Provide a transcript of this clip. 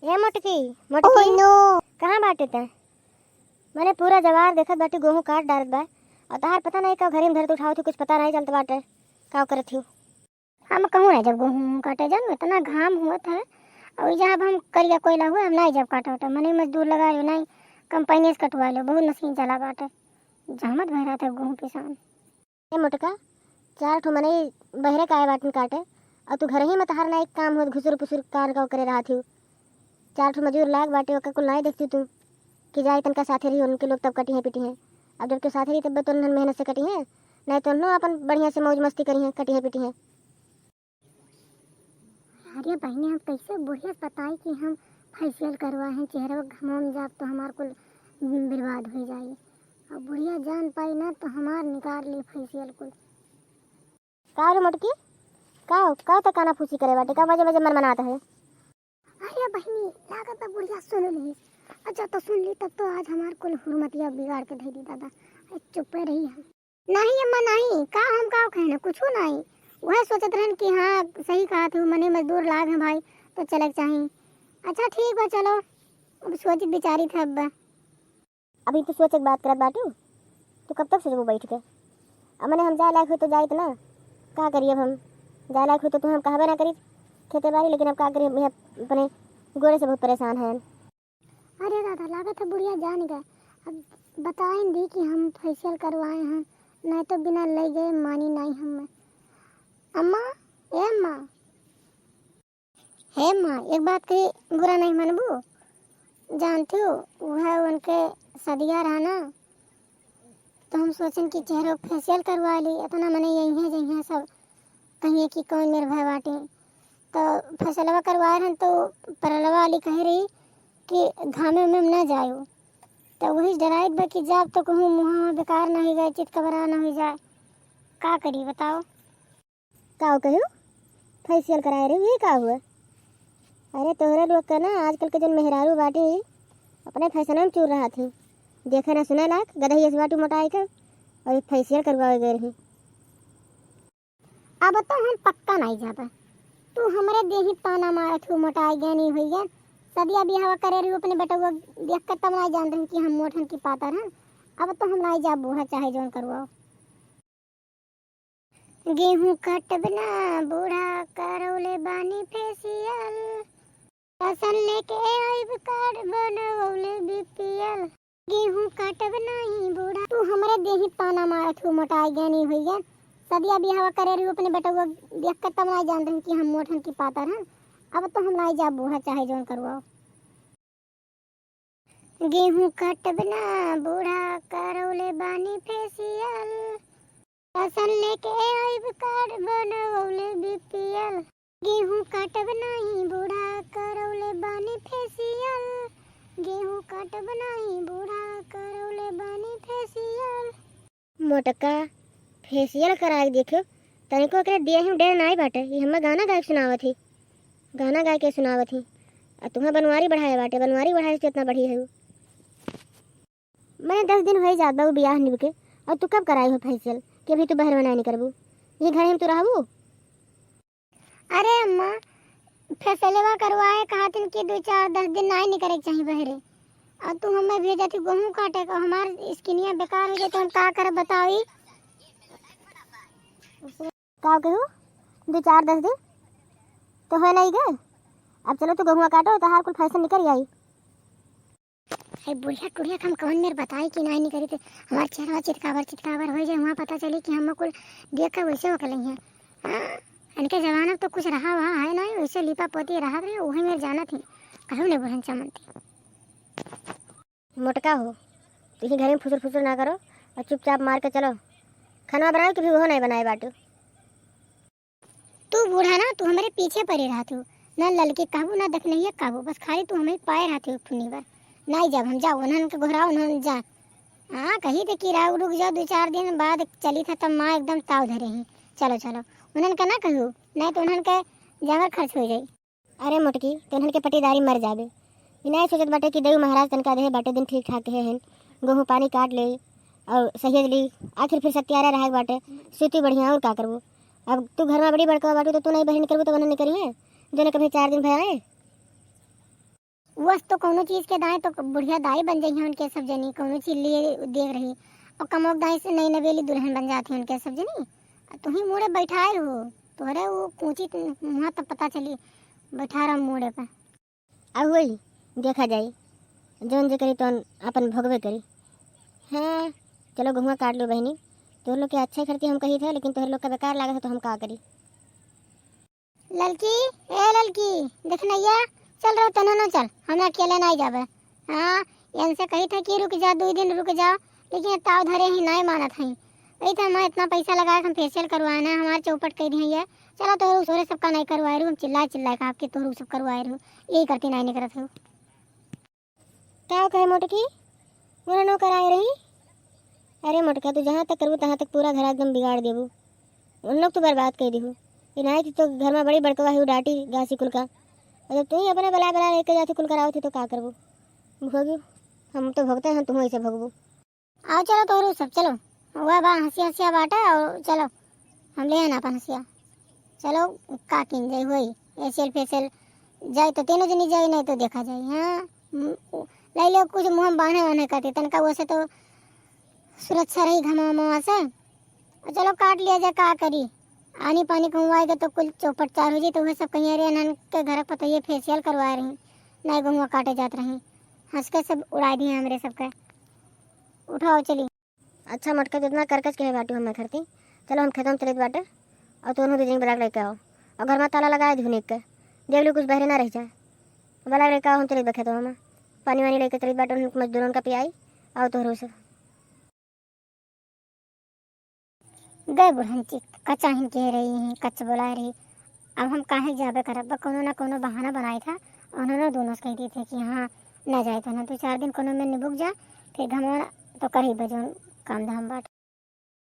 ए मोटकी मोटकी नो कहाँ बाटे ते? मैंने पूरा जवार देखत बाटी गेहूं काट डालत बा और तहार पता नहीं का घरे में धरत उठावत कुछ पता नहीं चलत बाटे का करत हूँ। हम कहूँ है जब गेहूं काटे जान इतना घाम हुआ था और जब हम करिया कोयला हुआ हम नहीं जब काटा होता मने मजदूर लगा लो नहीं कंपनी से कटवा लो बहुत मशीन चला बाटे जहमत भर रहा था गेहूं किसान। ए मोटका 4 ठो मने बहरे काए बाटन काटे और तू घर ही में तहार ना एक काम हो घुसुर पुसुर कार का करे रहा थी 4 ठो मजदूर लाग बाटे ओका कुल नहीं देखती तू कि जाए तनका साथे रही उनके लोग तब कटी है पिटी है अब जब के साथे रही तब तो मेहनत से कटी है नहीं तो नो अपन बढ़िया से मौज मस्ती करी है कटी है पिटी है। अरे बहनी हम कैसे बुढ़िया बताई कि हम फेशियल करवाए हैं चेहरा घमम जाब तो हमार कुल बर्बाद हो जाए और बुढ़िया जान पाई ना तो हमार निकाल ली फेशियल कुल का रे मोटकी का तो काना फूसी करे बाटे का वजह वजह मन मनाता है। अरे बहनी लागत है बुढ़िया सुन ली अच्छा तो सुन ली तब तो आज हमार कुल हुरमतिया बिगाड़ के धई दी दादा चुप रही हम नहीं अम्मा नहीं का हम का कहना कुछ नहीं वह सोचत रहन कि हाँ सही कहा थे मने मजदूर लाग है भाई तो चलक चाहिए अच्छा ठीक बा चलो अब सोच बेचारी थे अब अभी तो सोच बात करत बाटू तो कब तक सोचबो बैठ के अब मने हम जाए लायक हो तो जाए ना का करिए हम जाए लायक हो तो हम कहबे ना करी खेते बाड़ी लेकिन अब का करिए मैं अपने गोड़े से बहुत परेशान हैं। अरे दादा लागत है बुढ़िया जान गए अब बताएं दी कि हम फेशियल करवाए हैं नहीं तो बिना ले गए मानी नहीं हम अम्मा ए अम्मा हे अम्मा एक बात कही बुरा नहीं मनबू जानती हो वह उनके सदिया रहा ना तो हम सोचन कि चेहरे फेशियल करवा ली इतना मने यही है सब कहिए कि कौन मेरे भाई बाटे तो फसलवा करवाए रहन तो परलवा वाली कह रही कि घामे में ना जायो तो वही डराइत बा कि जब तो कहूँ मुँह बेकार ना हो जाए चित कबरा ना हो जाए का करी बताओ का कहो फेशियल कराए रही ये का हुआ। अरे तोहरा लोग का ना आजकल के जो मेहरारू बाटी अपने फैशन में चूर रहा थी देखे ना सुने लाख गदही इस बाटी मोटाई का और फेशियल करवाए गए रही अब तो हम पक्का नहीं जाता तू हमारे देही ताना मारत हो मोटाई गया नहीं हुई है सदिया बिहावा करे रही अपने बेटा देख कर तब नहीं जान रही कि हम मोटन की पातर हैं अब तो हम नहीं जा बूढ़ा चाहे जोन करवाओ गेहूं कटबना बूढ़ा करौले बानी फेशियल फसल लेके आइब कार्ड बनवले बीपीएल गेहूं कटबना ही बूढ़ा तू हमारे देही ताना मारत हो मोटाई गया नहीं हुई है सदिया बिहावा करे रही अपने बेटा देख कर तब नहीं जान रही कि हम मोटन की पातर हैं अब तो हम नहीं जा बूढ़ा चाहे जोन करवाओ गेहूं कटबना बूढ़ा करौले बानी फेशियल फसल लेके आइब कार्ड बनवले बीपीएल गेहूं कटबना ही बूढ़ा करौले बानी फेशियल गेहूं कटबना ही बूढ़ा करौले बानी फेशियल मोटका फेशियल करा के देखो तनिको के दिया ही डेढ़ नहीं बाटे ये हमें गाना गा के सुनावत थी गाना गा के सुनावत थी और तुम्हें बनवारी बढ़ाए बाटे बनवारी बढ़ाए से इतना बढ़िया है मैंने 10 दिन हो जात बाबू ब्याह निभ के और तू कब कराई हो फेशियल कि अभी तू बहर नहीं करबू ये घर में तू रहबू। अरे अम्मा फेशियलवा करवाए कहा दिन कि 2-4-10 दिन नहीं करे चाहिए बहरे और तू हमें भेजा थी गेहूं काटे को हमार स्किनिया बेकार हो जाए तो हम का कर बताओ का कहूँ 2-4-10 दिन तो है नहीं गए अब चलो तो गेहूँ काटो तो हर कुल फैशन निकल आई है बुढ़िया टुढ़िया हम कौन मेरे बताई कि नहीं करी थे हमार चेहरा चितकावर हो जाए वहाँ पता चली कि हम कुल देख कर वैसे होकर हैं इनके जमाना तो कुछ रहा वहाँ है नहीं वैसे लिपा पोती रहा रहे वही मेरे जाना थी कहूँ नहीं बुढ़न चमनती मोटका हो तो घर में फुसुर फुसुर ना करो और चुपचाप मार के चलो खाना बनाओ कि भी वो नहीं बनाए बाटू तू बूढ़ा ना तू हमारे पीछे पड़े रहा तू ना ललके काबू ना दख नहीं है काबू बस खाली तू हमें पाए रहती हो ठुनी बार नहीं जब हम जाओ उन्होंने के घुराओ उन्होंने जा हाँ कही थे कि राव रुक जाओ 2-4 दिन बाद चली था तब माँ एकदम ताव धरे ही चलो चलो उन्होंने का ना कहूँ नहीं तो उन्होंने के जावर खर्च हो जाए। अरे मोटकी तो उन्होंने के पटीदारी मर जाबे नहीं सोचत बाटे कि देव महाराज तनका दे बाटे दिन ठीक ठाक है गेहूँ पानी काट ले और सहेज ली आखिर फिर सत्यारा रहा बाटे सूती बढ़िया और का करबो अब तू घर में बड़ी बड़का बाटू तो तू नहीं बहन करबो तो बहन नहीं करी है जो ने कभी 4 दिन भया है। बस तो कोनो चीज़ के दाएँ तो बुढ़िया दाई बन जाई उनके सब जनी, कोनो चीज़ लिए देख रही और कमोक दाई से नई नवेली दुल्हन बन जाती उनके सब जनी। तुम ही मोड़े बैठाए हो, तोहरे वो पूछी मुँह तब पता चली बैठा रहा मोड़े पर। अब वही देखा जाई, जौन जे करी तो अपन भोगवे करी। हाँ चलो गहुआ काट लो बहनी, तो लोग के अच्छा करती हम कही थे, लेकिन तोहर लोग का बेकार लागत है तो हम का करी। ललकी ए ललकी देख नैया चल रहा तना ना चल, हमरा अकेले नहीं जाबे। हाँ इनसे कही था कि रुक जा 2 दिन रुक जा, लेकिन ताव धरे ही नहीं मानत है। वही तो हम इतना पैसा लगा हम फेशियल करवाना है, हमारे चौपट कर दी है। चलो तो सोरे सबका नहीं करवाए रू, हम चिल्लाए चिल्लाए का आपके तो सब करवाए रू, यही करती नहीं करत हो। क्या कहे मोटकी मोरा नो कराए रही। अरे मोटका तू जहाँ तक करबू तहाँ तक पूरा घर एकदम बिगाड़ देबू, उन लोग तो बर्बाद कर दीबू। नहीं तो घर में बड़ी बड़कवा ही डांटी गासी कुल का, और तू ही अपने बला बला लेके जाती कुल कराओ थी तो क्या करबू। भोगी हम तो भोगते हैं, हम तुम ऐसे भोगबू। आओ चलो तो सब चलो, हुआ बा हंसी हंसिया बाटा और चलो हम ले आना अपन हंसिया। चलो का किन जाए हुई फेशियल फेशियल जाए तो तीनों जनी जाए, नहीं तो देखा जाए। हाँ ले लो कुछ मुँह बांधे वाने करते तनका वो से तो सुरक्षा रही घमा वमा से। चलो काट लिया जाए का करी, आनी पानी कहूँगा तो कुल चौपट चार हो जाए तो वह सब कहीं अरे अनन के घर पर ये फेशियल करवा रही, नहीं गहुआ काटे जात रही, हंस के सब उड़ा दिए हमारे सबके। उठाओ चली। अच्छा मोटका जितना करकच के है बाटू हम करती, चलो हम खेतों में चले बाटे और तो उन्होंने दिन बराग लेके आओ और घर में ताला लगाए धुनिक के देख लो कुछ बहरे ना रह जाए। बराग लेके आओ हम चले खेतों में पानी वानी लेके चले बाटे, मजदूरों का पियाई आओ तो से गए बुढ़न चिक कच्चा हिन कह रही हैं, कच्च बुला रही। अब हम काहे जाबे करब, कोनो ना कोनो बहाना बनाए था। उन्होंने दोनों से कह दिए थे कि हाँ न जाए तो ना 2-4 दिन कोनो में निबुक जा, फिर घमौन तो कर ही बजो काम धाम बाट।